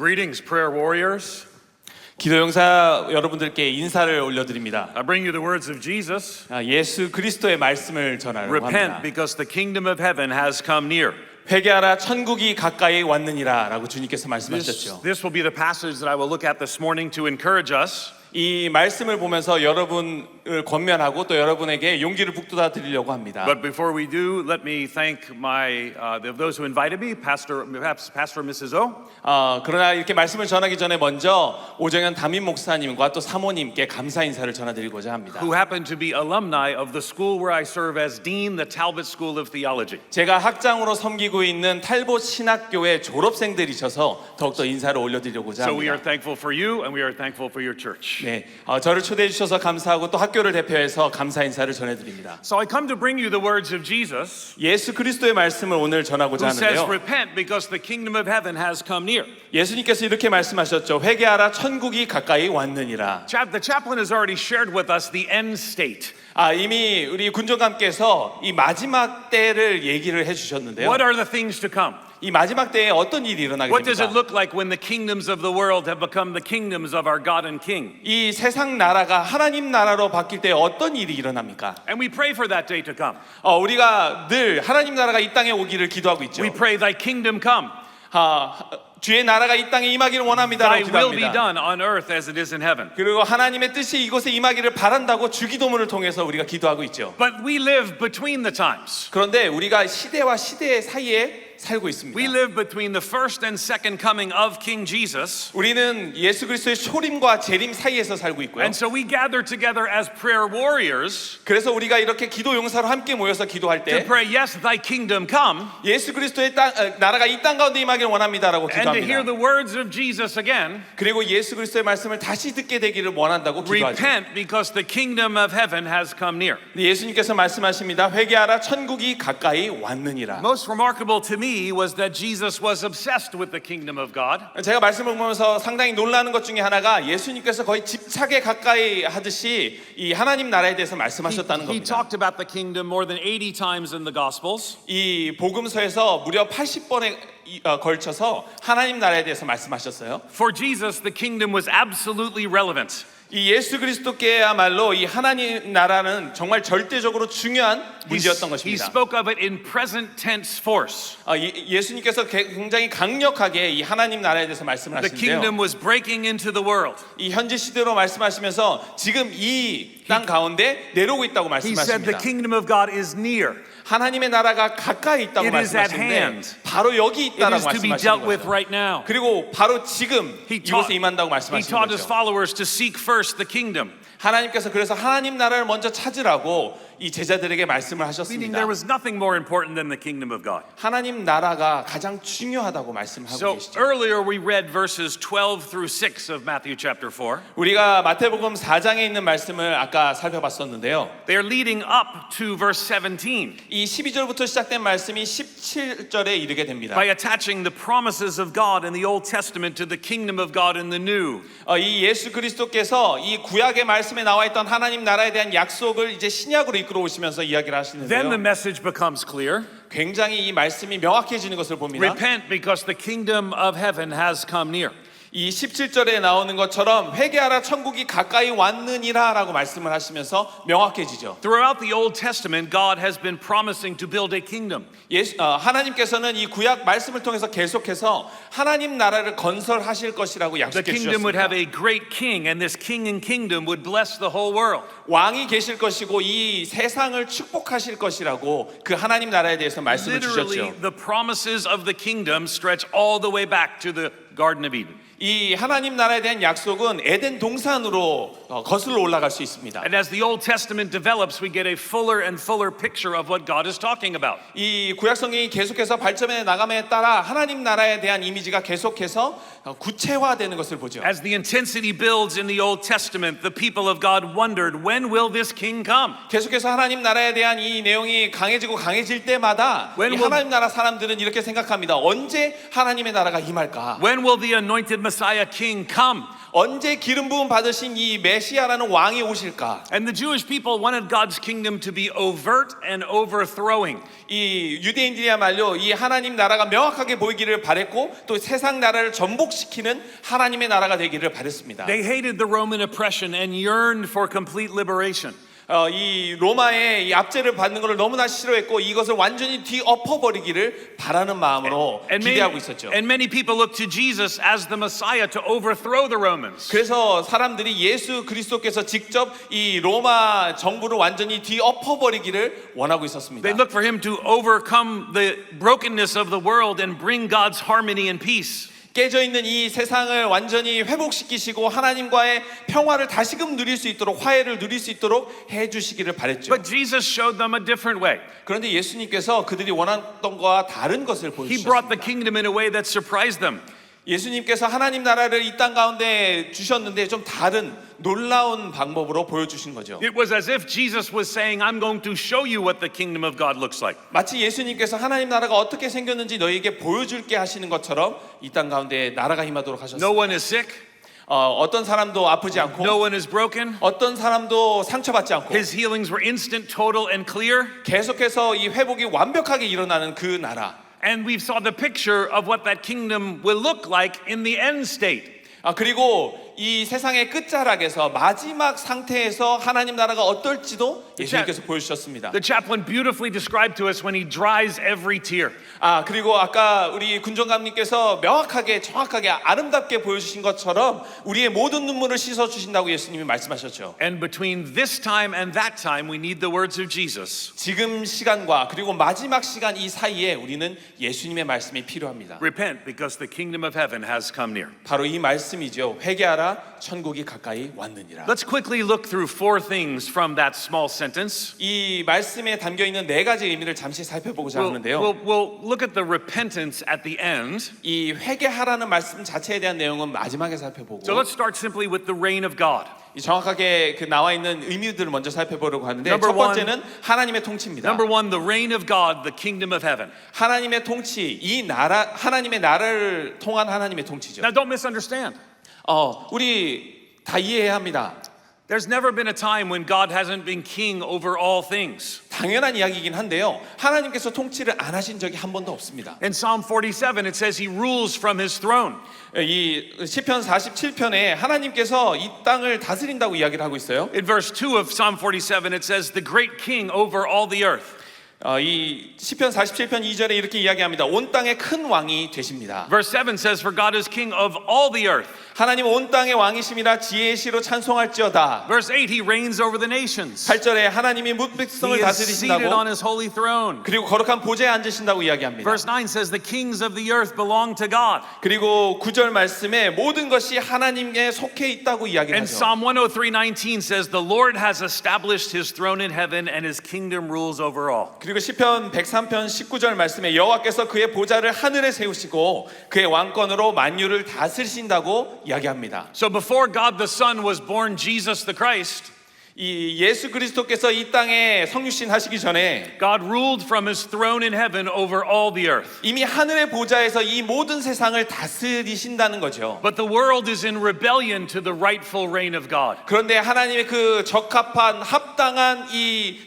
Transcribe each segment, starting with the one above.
Greetings, prayer warriors. 기도 용사 여러분들께 인사를 올려드립니다. I bring you the words of Jesus. 예수 그리스도의 말씀을 전하려고 Repent 합니다. because the kingdom of heaven has come near. 회개하라 천국이 가까이 왔느니라라고 주님께서 말씀하셨죠. This will be the passage that I will look at this morning to encourage us. 이 말씀을 보면서 여러분을 권면하고 또 여러분에게 용기를 북돋아 드리려고 합니다. But before we do, let me thank those who invited me, Pastor and Mrs. O. 그러나 이렇게 말씀을 전하기 전에 먼저 오정현 담임 목사님과 또 사모님께 감사 인사를 전해드리고자 합니다. who happen to be alumni of the school where I serve as dean, the Talbot School of Theology. 제가 학장으로 섬기고 있는 탈봇 신학교의 졸업생들이셔서 더욱더 인사를 올려드리려고자 So we are 합니다. thankful for you and we are thankful for your church. 네, 저를 초대해 주셔서 감사하고 또 학교를 대표해서 감사 인사를 전해드립니다. So I come to bring you the words of Jesus 예수 그리스도의 말씀을 오늘 전하고자 who says, 하는데요. repent because the kingdom of heaven has come near. 예수님께서 이렇게 말씀하셨죠. 회개하라 천국이 가까이 왔느니라. The chaplain has already shared with us the end state. 이미 우리 군정감께서 이 마지막 때를 얘기를 해주셨는데요. What are the things to come? 이 마지막 때에 어떤 일이 일어나게 What does it 됩니까? look like when the kingdoms of the world have become the kingdoms of our God and King? 이 세상 나라가 하나님 나라로 바뀔 때 어떤 일이 일어납니까? And we pray for that day to come. 우리가 늘 하나님 나라가 이 땅에 오기를 기도하고 있죠. We pray thy kingdom come. 주의 나라가 이 땅에 임하기를 원합니다라고 Thy will be 기도합니다. done on earth as it is in heaven. 그리고 하나님의 뜻이 이곳에 임하기를 바란다고 주기도문을 통해서 우리가 기도하고 있죠. But we live between the times. 그런데 우리가 시대와 시대 사이에 살고 있습니다. We live between the first and second coming of King Jesus. 우리는 예수 그리스도의 초림과 재림 사이에서 살고 있고요. And so we gather together as prayer warriors 그래서 우리가 이렇게 기도 용사로 함께 모여서 기도할 to 때 pray, yes, thy kingdom come, 예수 그리스도의 나라가 이 땅 가운데 임하기를 원합니다라고 and to hear 기도합니다. the words of Jesus again. 그리고 예수 그리스도의 말씀을 다시 듣게 되기를 원한다고 기도하죠. Repent because the kingdom of heaven has come near. 예수님께서 말씀하십니다. 회개하라 천국이 가까이 왔느니라. Most remarkable to me was that Jesus was obsessed with the kingdom of God. 제가 말씀을 보면서 상당히 놀라는 것 중에 하나가 예수님께서 거의 집착에 가까이 하듯이 이 하나님 나라에 대해서 말씀하셨다는 He 겁니다. talked about the kingdom more than 80 times in the Gospels. 이 복음서에서 무려 80번에 걸쳐서 하나님 나라에 대해서 말씀하셨어요. For Jesus, the kingdom was absolutely relevant. 이 예수 그리스도께야말로 이 하나님 나라는 정말 절대적으로 중요한 문제였던 He 것입니다. spoke of it in present tense force. 예수님께서 굉장히 강력하게 이 하나님 나라에 대해서 말씀을 The kingdom 하시는데요. was breaking into the world. 이 현재 시대로 말씀하시면서 지금 이 땅 가운데 내려오고 있다고 He said the 말씀하십니다. kingdom of God is near. 하나님의 나라가 가까이 있다고 It is at 말씀하시는데 hand. 바로 여기 It 있다라고 is to be 말씀하시는 dealt with 거죠. right now. 그리고 바로 지금 He 이곳에 임한다고 He 말씀하시는 taught his 거죠. followers to seek first the kingdom. 하나님께서 그래서 하나님 나라를 먼저 찾으라고 이 제자들에게 말씀을 Meaning 하셨습니다. there was nothing more important than the kingdom of God. 하나님 나라가 가장 중요하다고 말씀하고 So 계시죠. earlier we read verses 12 through 6 of Matthew chapter 4. 우리가 마태복음 4장에 있는 말씀을 아까 살펴봤었는데요. They are leading up to verse 17 이 12절부터 시작된 말씀이 17절에 이르게 됩니다. by attaching the promises of God in the Old Testament to the kingdom of God in the New. 이 예수 그리스도께서 이 구약의 말씀에 나와 있던 하나님 나라에 대한 약속을 이제 신약으로 이끌어 오시면서 이야기를 Then the 하시는데요. message becomes clear. 굉장히 이 말씀이 명확해지는 것을 봅니다. Repent because the kingdom of heaven has come near. 이 17절에 나오는 것처럼 회개하라 천국이 가까이 왔느니라 라고 말씀을 하시면서 명확해지죠. Throughout the Old Testament, God has been promising to build a kingdom. 하나님께서는 이 구약 말씀을 통해서 계속해서 하나님 나라를 건설하실 것이라고 The 약속해 kingdom would have 주셨습니다. a great king, and this king and kingdom would bless the whole world. 왕이 계실 것이고 이 세상을 축복하실 것이라고 그 하나님 나라에 대해서 말씀을 Literally, 주셨죠. the promises of the kingdom stretch all the way back to the Garden of Eden. 이 하나님 나라에 대한 약속은 에덴 동산으로 거슬러 올라갈 수 있습니다. And as the Old Testament develops, we get a fuller and fuller picture of what God is talking about. 이 구약 성경이 계속해서 발전해 나감에 따라 하나님 나라에 대한 이미지가 계속해서 구체화되는 것을 보죠. As the intensity builds in the Old Testament, the people of God wondered, when will this king come? 계속해서 하나님 나라에 대한 이 내용이 강해지고 강해질 때마다 이 하나님 나라 사람들은 이렇게 생각합니다. 언제 하나님의 나라가 임할까? When will the anointed Messiah king come? 언제 기름 부음 받으신 이 메시아라는 왕이 오실까? And the Jewish people wanted God's kingdom to be overt and overthrowing. 이 유대인들이야말로 이 하나님 나라가 명확하게 보이기를 바랬고 또 세상 나라를 전복시키는 하나님의 나라가 되기를 바랬습니다. They hated the Roman oppression and yearned for complete liberation. 이 로마의 이 압제를 받는 것을 너무나 싫어했고 이것을 완전히 뒤엎어버리기를 바라는 마음으로 기대하고 있었죠. And many people looked to Jesus as the Messiah to overthrow the Romans. 그래서 사람들이 예수 그리스도께서 직접 이 로마 정부를 완전히 뒤엎어버리기를 원하고 있었습니다. They looked for him to overcome the brokenness of the world and bring God's harmony and peace. 깨져 있는 이 세상을 완전히 회복시키시고 하나님과의 평화를 다시금 누릴 수 있도록 화해를 누릴 수 있도록 해주시기를 바랬죠. But Jesus showed them a different way. 그런데 예수님께서 그들이 원했던 것과 다른 것을 He brought the 보여주셨습니다. kingdom in a way that surprised them. 예수님께서 하나님 나라를 이 땅 가운데 주셨는데 좀 다른 놀라운 방법으로 보여주신 거죠. It was as if Jesus was saying, I'm going to show you what the kingdom of God looks like. 마치 예수님께서 하나님 나라가 어떻게 생겼는지 너희에게 보여줄게 하시는 것처럼 이 땅 가운데 나라가 임하도록 No 하셨습니다. one is sick, 어떤 사람도 아프지 않고 no one is broken. 어떤 사람도 상처받지 않고 His healings were instant, total, and clear. 계속해서 이 회복이 완벽하게 일어나는 그 나라. And we saw the picture of what that kingdom will look like in the end state. 그리고 이 세상의 끝자락에서 마지막 상태에서 하나님 나라가 어떨지도 예수님께서 보여주셨습니다. The chaplain beautifully described to us when he dries every tear. 그리고 아까 우리 군정감님께서 명확하게 정확하게 아름답게 보여주신 것처럼 우리의 모든 눈물을 씻어주신다고 예수님이 말씀하셨죠. And between this time and that time, we need the words of Jesus. 지금 시간과 그리고 마지막 시간 이 사이에 우리는 예수님의 말씀이 필요합니다. Repent because the kingdom of heaven has come near. 바로 이 말씀이죠. 회개하라 천국이 가까이 왔느니라. Let's quickly look through four things from that small sentence. 이 말씀에 담겨 있는 네 가지 의미를 잠시 살펴보고자 하는데요. We'll look at the repentance at the end. 이 회개하라는 말씀 자체에 대한 내용은 마지막에 살펴보고 So let's start simply with the reign of God. 이 정확하게 그 나와 있는 의미들을 먼저 살펴보려고 하는데 Number 첫 번째는 하나님의 통치입니다. Number one, the reign of God, the kingdom of heaven. 하나님의 통치, 이 나라 하나님의 나라를 통한 하나님의 통치죠. Now don't misunderstand. 우리 다 이해해야 합니다. There's never been a time when God hasn't been king over all things. 당연한 이야기이긴 한데요. 하나님께서 통치를 안 하신 적이 한 번도 없습니다. In Psalm 47, it says he rules from his throne. 이 시편 47편에 하나님께서 이 땅을 다스린다고 이야기를 하고 있어요. In verse 2 of Psalm 47, it says the great king over all the earth. 이 시편 47편 2절에 이렇게 이야기합니다. 온 땅의 큰 왕이 되십니다. Verse 7 says, for God is king of all the earth. 하나님 온 땅의 왕이심이라 지혜의 시로 찬송할지어다. Verse 8, he reigns over the nations. 8절에 하나님이 뭇 백성을 He is seated on 다스리신다고 his holy throne. 그리고 거룩한 보좌에 앉으신다고 이야기합니다. Verse 9 says the kings of the earth belong to God. 그리고 9절 말씀에 모든 것이 하나님께 속해 있다고 And 이야기하죠. Psalm 103:19 says the Lord has established his throne in heaven and his kingdom rules over all. 그리고 시편 103편 19절 말씀에 여호와께서 그의 보좌를 하늘에 세우시고 그의 왕권으로 만유를 다스리신다고 이야기합니다. So before God the Son was born, Jesus the Christ, 이 예수 그리스도께서 이 땅에 성육신 하시기 전에 God ruled from his throne in heaven over all the earth. 이미 하늘의 보좌에서 이 모든 세상을 다스리신다는 거죠. But the world is in rebellion to the rightful reign of God. 그런데 하나님의 그 적합한 합당한 이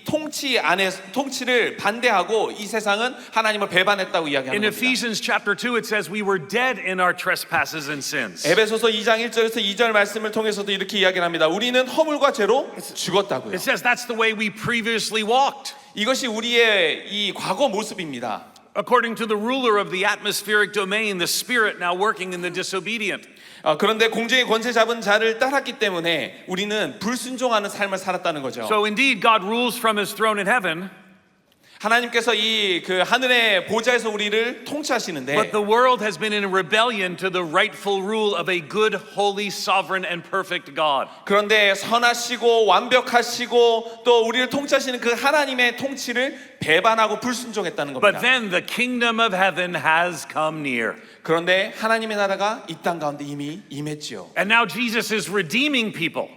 통치를 반대하고 이 세상은 하나님을 배반했다고 이야기하는 In 겁니다. Ephesians chapter 2 it says we were dead in our trespasses and sins. 에베소서 2장 1절에서 2절 말씀을 통해서도 이렇게 이야기를 합니다. 우리는 허물과 죄로 죽었다고요. It says that's the way we previously walked. 이것이 우리의 이 과거 모습입니다. According to the ruler of the atmospheric domain, the spirit now working in the disobedient. 그런데 공중의 권세 잡은 자를 따랐기 때문에 우리는 불순종하는 삶을 살았다는 거죠. So indeed God rules from his throne in heaven, 하나님께서 이 그 하늘의 보좌에서 우리를 통치하시는데 but the world has been in rebellion to the rightful rule of a good, holy, sovereign and perfect God. 그런데 선하시고 완벽하시고 또 우리를 통치하시는 그 하나님의 통치를 배반하고 불순종했다는 But 겁니다. then the kingdom of heaven has come near. 그런데 하나님의 나라가 이 땅 가운데 이미 임했지요. And now Jesus is redeeming people.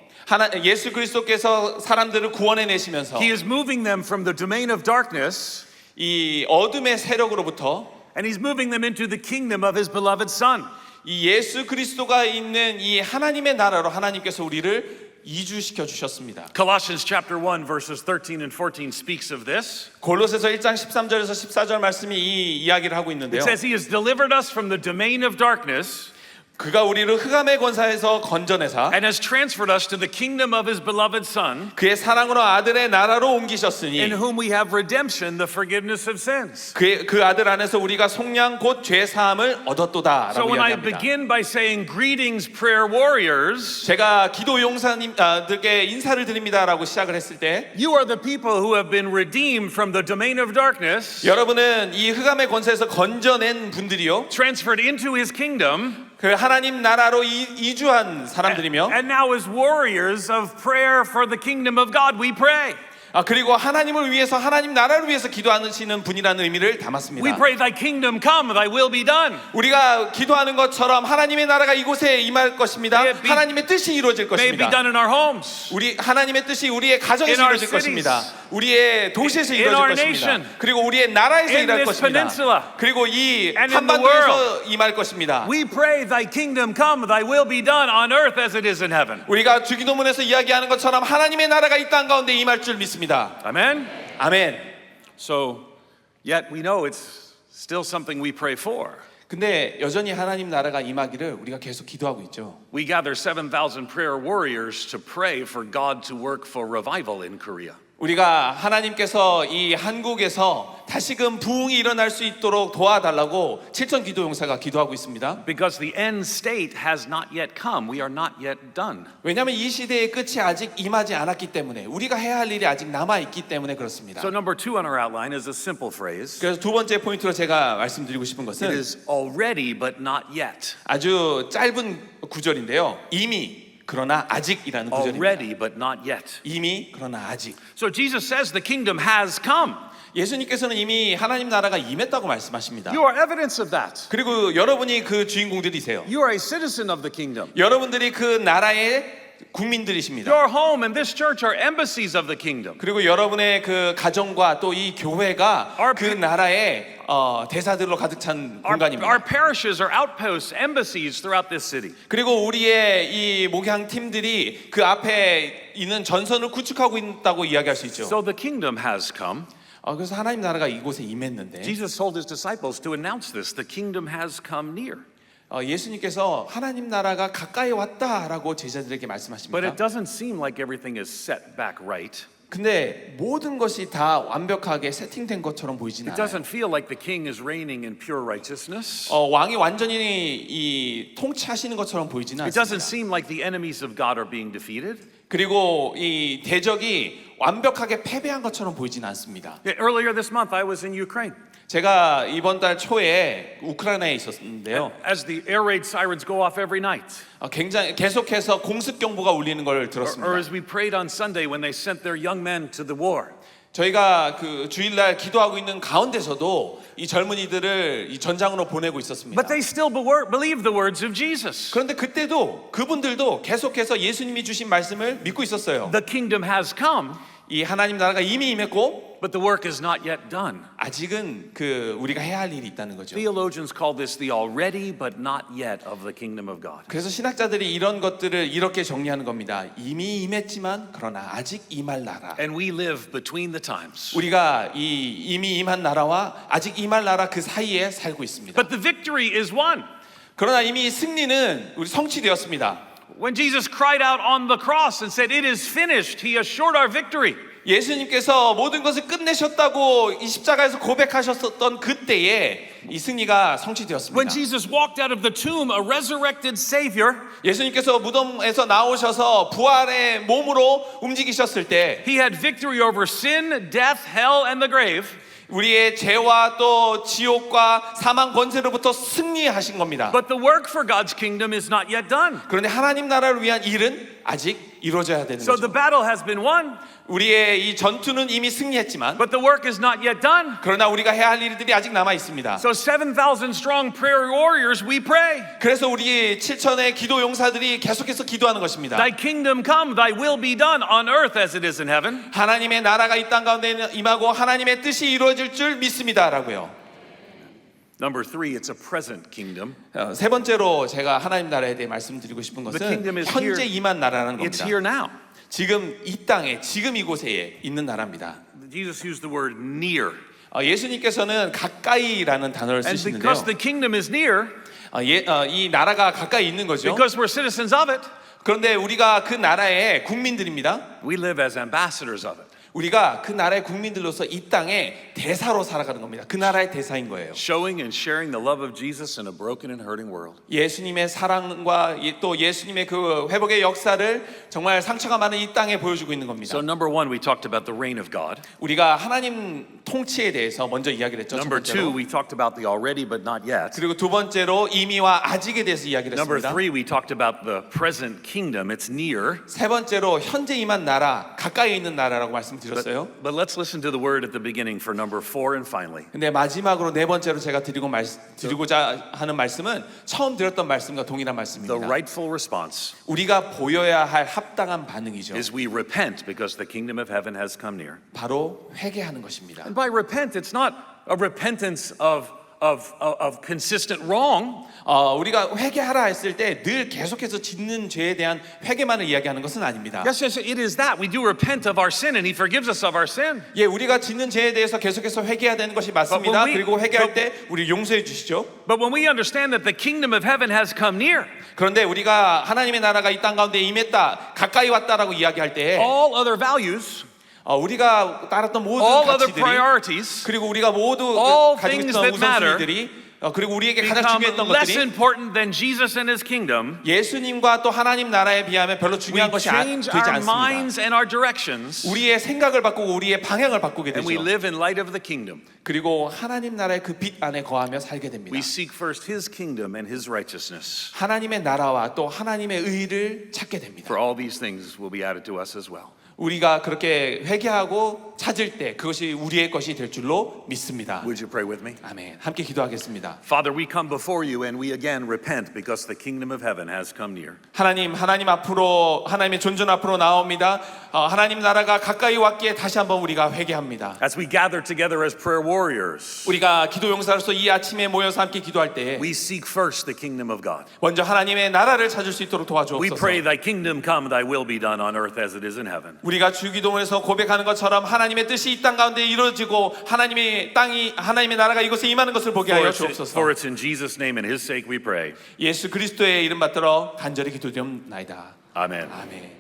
예수 그리스도께서 사람들을 구원해 내시면서 He is moving them from the domain of darkness 이 어둠의 세력으로부터 and he's moving them into the kingdom of his beloved son. 이 예수 그리스도가 있는 이 하나님의 나라로 하나님께서 우리를 이주시켜 주셨습니다. Colossians chapter 1 verses 13 and 14 speaks of this. 골로새서 1장 13절에서 14절 말씀이 이 이야기를 하고 있는데요. It says he has delivered us from the domain of darkness 그가 우리를 흑암의 권사에서 건져내사 and has transferred us to the kingdom of his beloved son, 그의 사랑으로 아들의 나라로 옮기셨으니 in whom we have redemption, the forgiveness of sins. 그 아들 안에서 우리가 속량 곧 죄 사함을 So 얻었도다라고 when I 이야기합니다. begin by saying greetings prayer warriors, 제가 기도 용사님들께 인사를 드립니다라고 시작을 했을 때 you are the people who have been redeemed from the domain of darkness, 여러분은 이 흑암의 권세에서 건져낸 분들이요 transferred into his kingdom, 그 하나님 나라로 이주한 사람들이며 and now as warriors of prayer for the kingdom of God, we pray. 그리고 하나님을 위해서 하나님 나라를 위해서 기도하시는 분이라는 의미를 담았습니다. We pray thy kingdom come, thy will be done. 우리가 기도하는 것처럼 하나님의 나라가 이곳에 임할 것입니다. May it be- 하나님의 뜻이 이루어질 May it be 것입니다. done in our homes, 우리 하나님의 뜻이 우리의 가정에서 in our 이루어질 cities, 것입니다. 우리의 도시에서 in our 이루어질 nation, 것입니다. 그리고 우리의 나라에서 in 일할 this 것입니다. peninsula, 그리고 이 and in the 한반도에서 임할 것입니다. we pray thy kingdom come, thy will be done on earth as it is in heaven. 우리가 주기도문에서 이야기하는 것처럼 하나님의 나라가 이 땅 가운데 임할 줄 믿습니다. Amen? 아멘. So, yet we know it's still something we pray for. 근데 여전히 하나님 나라가 임하기를 우리가 계속 기도하고 있죠. We gather 7,000 prayer warriors to pray for God to work for revival in Korea. 우리가 하나님께서 이 한국에서 다시금 부흥이 일어날 수 있도록 도와달라고 7천 기도 용사가 기도하고 있습니다. Because the end state has not yet come. We are not yet done. 왜냐하면 이 시대의 끝이 아직 임하지 않았기 때문에 우리가 해야 할 일이 아직 남아 있기 때문에 그렇습니다. So number 2 on our outline is a simple phrase. 그래서 두 번째 포인트로 제가 말씀드리고 싶은 It 것은 is already but not yet. 아주 짧은 구절인데요. 이미 그러나 아직이라는 구절입니다. Already but not yet. 이미 그러나 아직. So Jesus says the kingdom has come. 예수님께서는 이미 하나님 나라가 임했다고 말씀하십니다. You are evidence of that. 그리고 여러분이 그 주인공들이세요. You are a citizen of the kingdom. 여러분들이 그 나라의 국민들이십니다. Your home and this church are embassies of the kingdom. 그리고 여러분의 그 가정과 또 이 교회가 Our 그 나라의 대사들로 가득 찬 Our 공간입니다. parishes are outposts, embassies throughout this city. 그리고 우리의 이 목양 팀들이 그 앞에 있는 전선을 구축하고 있다고 이야기할 수 있죠. So the kingdom has come. 그래서 하나님 나라가 이곳에 임했는데 Jesus told his disciples to announce this. The kingdom has come near. 예수님께서 하나님 나라가 가까이 왔다라고 제자들에게 But 말씀하십니다. it doesn't seem like everything is set back right. 근데 모든 것이 다 완벽하게 세팅된 것처럼 보이지는 It 않아요. doesn't feel like the king is reigning in pure righteousness. 왕이 완전히 이 통치하시는 것처럼 보이지는 It doesn't 않습니다. seem like the enemies of God are being defeated. 그리고 이 대적이 완벽하게 패배한 것처럼 보이지는 않습니다. Earlier this month, I was in Ukraine. 제가 이번 달 초에 우크라이나에 있었는데요. As the air raid sirens go off every night, 굉장히 계속해서 공습 경보가 울리는 걸 or 들었습니다. as we prayed on Sunday when they sent their young men to the war. 저희가 그 주일날 기도하고 있는 가운데서도 이 젊은이들을 이 전장으로 보내고 있었습니다. But they still believed the words of Jesus. 그런데 그때도 그분들도 계속해서 예수님이 주신 말씀을 믿고 있었어요. The kingdom has come, 이 하나님 나라가 이미 임했고 but the work is not yet done. 아직은 그 우리가 해야 할 일이 있다는 거죠. Theologians call this the already but not yet of the kingdom of God. 그래서 신학자들이 이런 것들을 이렇게 정리하는 겁니다. 이미 임했지만 그러나 아직 임할 나라. And we live between the times. 우리가 이 이미 임한 나라와 아직 임할 나라 그 사이에 살고 있습니다. But the victory is won. 그러나 이미 승리는 우리 성취되었습니다. When Jesus cried out on the cross and said, "It is finished," he assured our victory. 예수님께서 모든 것을 끝내셨다고 이 십자가에서 고백하셨던 그때에 이 승리가 성취되었습니다. When Jesus walked out of the tomb, a resurrected Savior, 예수님께서 무덤에서 나오셔서 부활의 몸으로 움직이셨을 때 he had victory over sin, death, hell, and the grave. 우리의 죄와 또 지옥과 사망 권세로부터 승리하신 겁니다. But the work for God's kingdom is not yet done. 그런데 하나님 나라를 위한 일은 아직 이루어져야 되는 So the 거죠. battle has been won, 우리의 이 전투는 이미 승리했지만 but the work is not yet done. 그러나 우리가 해야 할 일들이 아직 남아 있습니다. So 7,000 strong prayer warriors, we pray. 그래서 우리 7천의 기도 용사들이 계속해서 기도하는 것입니다. Thy kingdom come, thy will be done on earth as it is in heaven. 하나님의 나라가 이 땅 가운데 임하고 하나님의 뜻이 이루어질 줄 믿습니다라고요. Number three, it's a present kingdom. 세 번째로 제가 하나님 나라에 대해 말씀드리고 싶은 The 것은 kingdom is 현재 here. 임한 나라라는 It's 겁니다. here now. 지금 이 땅에 지금 이곳에 있는 나라입니다. Jesus used the word near. 예수님께서는 가까이라는 단어를 And 쓰시는데요. because the kingdom is near, 이 나라가 가까이 있는 거죠. because we're citizens of it, 그런데 우리가 그 나라의 국민들입니다. we live as ambassadors of it. 우리가 그 나라의 국민들로서 이 땅에 대사로 살아가는 겁니다. 그 나라의 대사인 거예요. Showing and sharing the love of Jesus in a broken and hurting world. 예수님의 사랑과 또 예수님의 그 회복의 역사를 정말 상처가 많은 이 땅에 보여주고 있는 겁니다. So number one, we talked about the reign of God. 우리가 하나님 통치에 대해서 먼저 이야기를 했죠. 첫 Number two, 번째로. we talked about the already but not yet. 그리고 두 번째로 이미와 아직에 대해서 이야기를 Number 했습니다. three, we talked about the present kingdom. It's near. 세 번째로 현재 임한 나라, 가까이 있는 나라라고 말씀드렸어요. But let's listen to the word at the beginning for number four and finally. 근데 마지막으로 네 번째로 제가 드리고자 하는 말씀은 처음 드렸던 말씀과 동일한 The 말씀입니다. rightful response 우리가 보여야 할 합당한 반응이죠. is we repent because the kingdom of heaven has come near. 바로 회개하는 것입니다. And by repent, it's not a repentance of consistent wrong. 우리가 회개하라 했을 때 늘 계속해서 짓는 죄에 대한 회개만을 이야기하는 것은 아닙니다. Yes, it is that. We do repent of our sin and He forgives us of our sin. 예, 우리가 짓는 죄에 대해서 계속해서 회개해야 되는 것이 맞습니다. But when we- 그리고 회개할 때 우리 용서해 주시죠. But when we understand that the kingdom of heaven has come near, 그런데 우리가 하나님의 나라가 이 땅 가운데 임했다, 가까이 왔다라고 이야기할 때 all other values, 우리가 따랐던 모든 all other 가치들이 priorities 그리고 우리가 모두 all 가지고 things 있던 that matter 우선순위들이 그리고 우리에게 가장 become 중요했던 less 것들이 important than Jesus and His kingdom. 예수님과 또 하나님 나라에 비하면 별로 We 중요한 것이 change 되지 our 않습니다. minds and our directions, 우리의 생각을 바꾸고 우리의 방향을 바꾸게 and we 되죠. live in light of the kingdom. 그리고 하나님 나라의 그 빛 안에 거하며 살게 됩니다. We seek first His kingdom and His righteousness. 하나님의 나라와 또 하나님의 의를 찾게 됩니다. For all these things will be added to us as well. 우리가 그렇게 회개하고 찾을 때 그것이 우리의 것이 될 줄로 믿습니다. Would you pray with me? 아멘. 함께 기도하겠습니다. Father, we come before you and we again repent because the kingdom of heaven has come near. 하나님 앞으로 하나님의 존전 앞으로 나옵니다. 하나님 나라가 가까이 왔기에 다시 한번 우리가 회개합니다. As we gather together as prayer warriors, 우리가 기도 용사로서 이 아침에 모여서 함께 기도할 때 we seek first the kingdom of God. 먼저 하나님의 나라를 찾을 수 있도록 We pray 도와주옵소서. thy kingdom come, thy will be done on earth as it is in heaven. 우리가 주기도문에서 고백하는 것처럼 하나님의 뜻이 이 땅 가운데 이루어지고 하나님의 나라가 이곳에 임하는 것을 보게 하여 For 주옵소서. it's in Jesus' name and his sake we pray. 예수 그리스도의 이름 받들어 간절히 기도드리옵나이다. Amen. 아멘.